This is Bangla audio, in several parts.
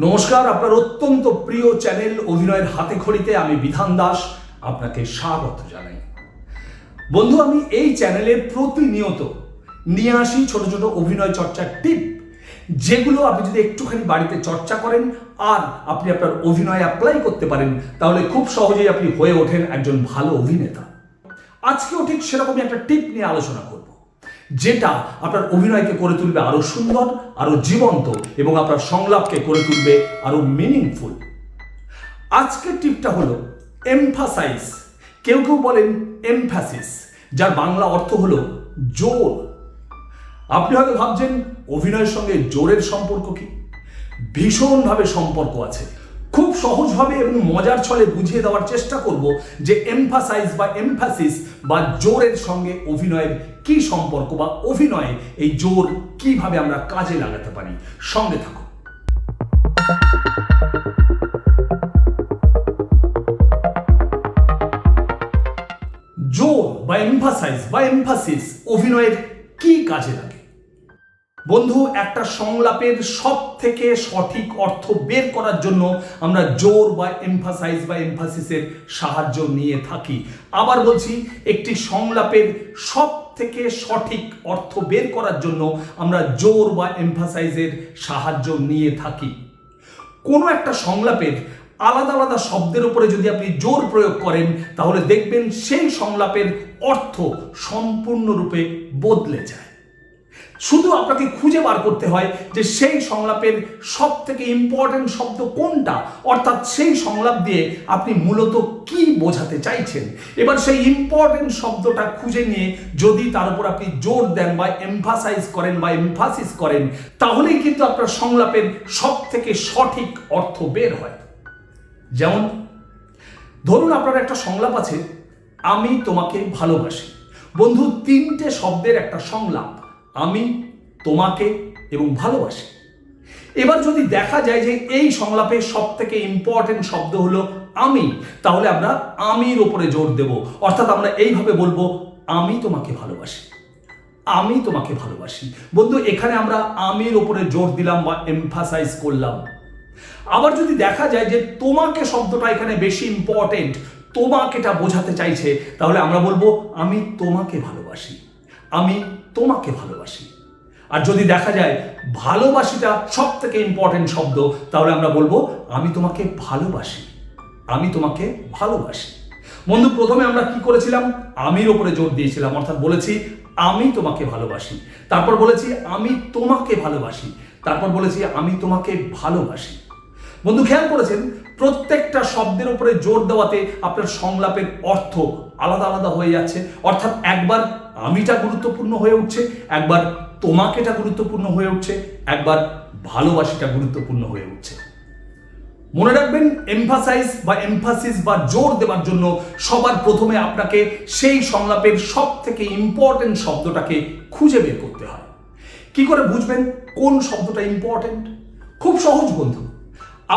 নমস্কার, আপনার অত্যন্ত প্রিয় চ্যানেল অভিনয়ের হাতে খড়িতে আমি বিধান দাস আপনাকে স্বাগত জানাই। বন্ধু, আমি এই চ্যানেলে প্রতিনিয়ত নিয়ে আসি ছোট ছোট অভিনয় চর্চার টিপ, যেগুলো আপনি যদি একটুখানি বাড়িতে চর্চা করেন আর আপনি আপনার অভিনয় অ্যাপ্লাই করতে পারেন, তাহলে খুব সহজেই আপনি হয়ে ওঠেন একজন ভালো অভিনেতা। আজকেও ঠিক সেরকমই একটা টিপ নিয়ে আলোচনা করব, যেটা আপনার অভিনয়কে করে তুলবে আরো সুন্দর, আরো জীবন্ত এবং আপনার সংলাপকে করে তুলবে আরো মিনিংফুল। আজকের টিপটা হলো এমফাসাইজ, কেউ কেউ বলেন এমফ্যাসিস, যার বাংলা অর্থ হলো জোর। আপনি হয়তো ভাবছেন অভিনয়ের সঙ্গে জোরের সম্পর্ক কি? ভীষণভাবে সম্পর্ক আছে। খুব সহজভাবে এবং মজার ছলে বুঝিয়ে দেওয়ার চেষ্টা করব যে এমফাসাইজ বা এমফ্যাসিস বা জোরের সঙ্গে অভিনয়ের কি সম্পর্ক, বা অভিনয়ে এই জোর কিভাবে আমরা কাজে লাগাতে পারি। সঙ্গে থাকুন। জোর বা এমফাসাইজ বা এমফাসিস অভিনয়ের কি কাজে লাগে? বন্ধু, একটা সংলাপের সব থেকে সঠিক অর্থ বের করার জন্য আমরা জোর বা এমফাসাইজ বা এমফাসিসের সাহায্য নিয়ে থাকি। আবার বলছি, একটি সংলাপের সব থেকে সঠিক অর্থ বের করার জন্য আমরা জোর বা এমফাসাইজের সাহায্য নিয়ে থাকি। কোনো একটা সংলাপের আলাদা আলাদা শব্দের উপরে যদি আপনি জোর প্রয়োগ করেন, তাহলে দেখবেন সেই সংলাপের অর্থ সম্পূর্ণরূপে বদলে যায়। শুধু আপনাকে খুঁজে বার করতে হয় যে সেই সংলাপের সব থেকে ইম্পর্টেন্ট শব্দ কোনটা, অর্থাৎ সেই সংলাপ দিয়ে আপনি মূলত কি বোঝাতে চাইছেন। এবার সেই ইম্পর্টেন্ট শব্দটা খুঁজে নিয়ে যদি তার উপর আপনি জোর দেন বা এমফাসাইজ করেন বা এমফাসিস করেন, তাহলেই কিন্তু আপনার সংলাপের সব থেকে সঠিক অর্থ বের হয়। যেমন ধরুন, আপনার একটা সংলাপ আছে, আমি তোমাকে ভালোবাসি। বন্ধু, তিনটে শব্দের একটা সংলাপ, আমি, তোমাকে এবং ভালোবাসি। এবার যদি দেখা যায় যে এই সংলাপের সব থেকে ইম্পর্টেন্ট শব্দ হলো আমি, তাহলে আমরা আমির ওপরে জোর দেব। অর্থাৎ আমরা এইভাবে বলবো, আমি তোমাকে ভালোবাসি, আমি তোমাকে ভালোবাসি। বন্ধু, এখানে আমরা আমির ওপরে জোর দিলাম বা এমফাসাইজ করলাম। আবার যদি দেখা যায় যে তোমাকে শব্দটা এখানে বেশি ইম্পর্টেন্ট, তোমাকেটা বোঝাতে চাইছে, তাহলে আমরা বলবো, আমি তোমাকে ভালোবাসি, আমি তোমাকে ভালোবাসি। আর যদি দেখা যায় ভালোবাসিটা সব থেকে ইম্পর্টেন্ট শব্দ, তাহলে আমরা বলবো, আমি তোমাকে ভালোবাসি, আমি তোমাকে ভালোবাসি। বন্ধু, প্রথমে আমরা কি করেছিলাম? আমির ওপরে জোর দিয়েছিলাম, অর্থাৎ বলেছি আমি তোমাকে ভালোবাসি, তারপর বলেছি আমি তোমাকে ভালোবাসি, তারপর বলেছি আমি তোমাকে ভালোবাসি। বন্ধু, খেয়াল করেছেন প্রত্যেকটা শব্দের উপরে জোর দেওয়াতে আপনার সংলাপের অর্থ আলাদা আলাদা হয়ে যাচ্ছে। অর্থাৎ একবার আমিটা গুরুত্বপূর্ণ হয়ে উঠছে, একবার তোমাকেটা গুরুত্বপূর্ণ হয়ে উঠছে, একবার ভালোবাসিটা গুরুত্বপূর্ণ হয়ে উঠছে। মনে রাখবেন, এমফাসাইজ বা এমফাসিস বা জোর দেওয়ার জন্য সবার প্রথমে আপনাকে সেই সংলাপের সব থেকে ইম্পর্টেন্ট শব্দটাকে খুঁজে বের করতে হয়। কি করে বুঝবেন কোন শব্দটা ইম্পর্টেন্ট? খুব সহজ বন্ধু,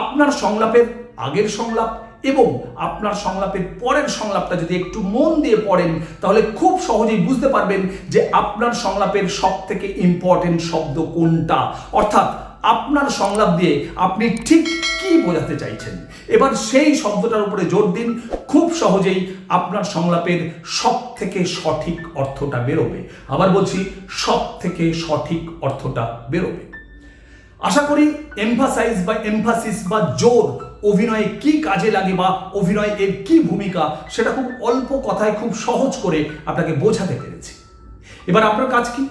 আপনার সংলাপের আগের সংলাপ এবং আপনার সংলাপের পরের সংলাপটা যদি একটু মন দিয়ে পড়েন, তাহলে খুব সহজেই বুঝতে পারবেন যে আপনার সংলাপের সব থেকে ইম্পর্টেন্ট শব্দ কোনটা। অর্থাৎ আপনার সংলাপ দিয়ে আপনি ঠিক কি বোঝাতে চাইছেন। এবার সেই শব্দটার উপরে জোর দিন, খুব সহজেই আপনার সংলাপের সব থেকে সঠিক অর্থটা বেরোবে। আবার বলছি, সব থেকে সঠিক অর্থটা বেরোবে। আশা করি এমফাসাইজ বা এমফাসিস বা জোর অভিনয়ে কি কাজে লাগে বা অভিনয় এর কি ভূমিকা, সেটা খুব অল্প কথায় খুব সহজ করে আপনাকে বোঝাতে পেরেছি। এবার আপনার কাজ কি?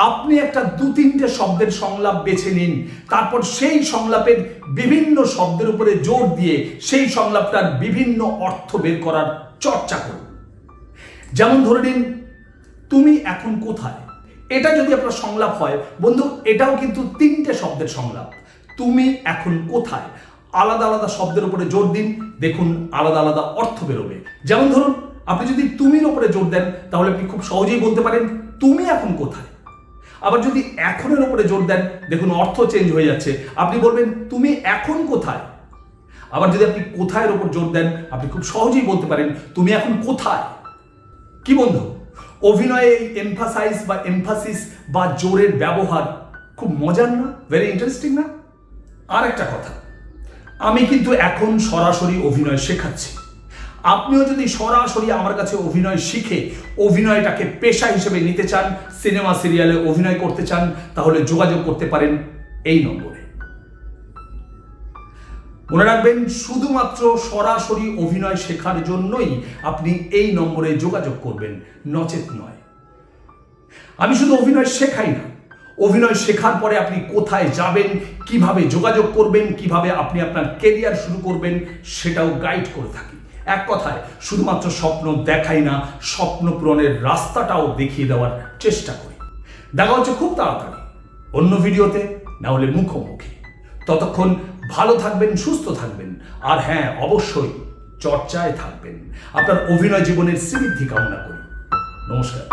আপনি একটা 2-3টে শব্দের সংলাপ বেছে নিন, তারপর সেই সংলাপের বিভিন্ন শব্দের উপরে জোর দিয়ে সেই সংলাপটার বিভিন্ন অর্থ বের করার চর্চা করুন। যেমন ধরে নিন, তুমি এখন কোথায়। এটা যদি আপনার সংলাপ হয় বন্ধু, এটাও কিন্তু 3টে শব্দের সংলাপ। তুমি এখন কোথায়, আলাদা আলাদা শব্দের উপরে জোর দিন, দেখুন আলাদা আলাদা অর্থ বেরোবে। যেমন ধরুন, আপনি যদি তুমির উপরে জোর দেন, তাহলে আপনি খুব সহজেই বলতে পারেন, তুমি এখন কোথায়। আবার যদি এখনের উপরে জোর দেন, দেখুন অর্থ চেঞ্জ হয়ে যাচ্ছে, আপনি বলবেন তুমি এখন কোথায়। আবার যদি আপনি কোথায়ের উপর জোর দেন, আপনি খুব সহজেই বলতে পারেন, তুমি এখন কোথায়। কি বন্ধু, অভিনয়ে এই এমফাসাইজ বা এমফাসিস বা জোরের ব্যবহার খুব মজার না? ভেরি ইন্টারেস্টিং না? আর একটা কথা, আমি কিন্তু এখন সরাসরি অভিনয় শেখাচ্ছি। আপনিও যদি সরাসরি আমার কাছে অভিনয় শিখে অভিনয়টাকে পেশা হিসেবে নিতে চান, সিনেমা সিরিয়ালে অভিনয় করতে চান, তাহলে যোগাযোগ করতে পারেন এই নম্বরে। মনে রাখবেন, শুধুমাত্র সরাসরি অভিনয় শেখার জন্যই আপনি এই নম্বরে যোগাযোগ করবেন, নচেত নয়। আমি শুধু অভিনয় শেখাই না, অভিনয় শেখার পরে আপনি কোথায় যাবেন, কিভাবে যোগাযোগ করবেন, কিভাবে আপনি আপনার কেরিয়ার শুরু করবেন, সেটাও গাইড করে থাকি। এক কথায়, শুধুমাত্র স্বপ্ন দেখাই না, স্বপ্ন পূরণের রাস্তাটাও দেখিয়ে দেওয়ার চেষ্টা করি। দেখা হচ্ছে খুব তাড়াতাড়ি অন্য ভিডিওতে, না হলে মুখোমুখি। ততক্ষণ ভালো থাকবেন, সুস্থ থাকবেন, আর হ্যাঁ, অবশ্যই চর্চায় থাকবেন। আপনার অভিনয় জীবনের শ্রীবৃদ্ধি কামনা করি। নমস্কার।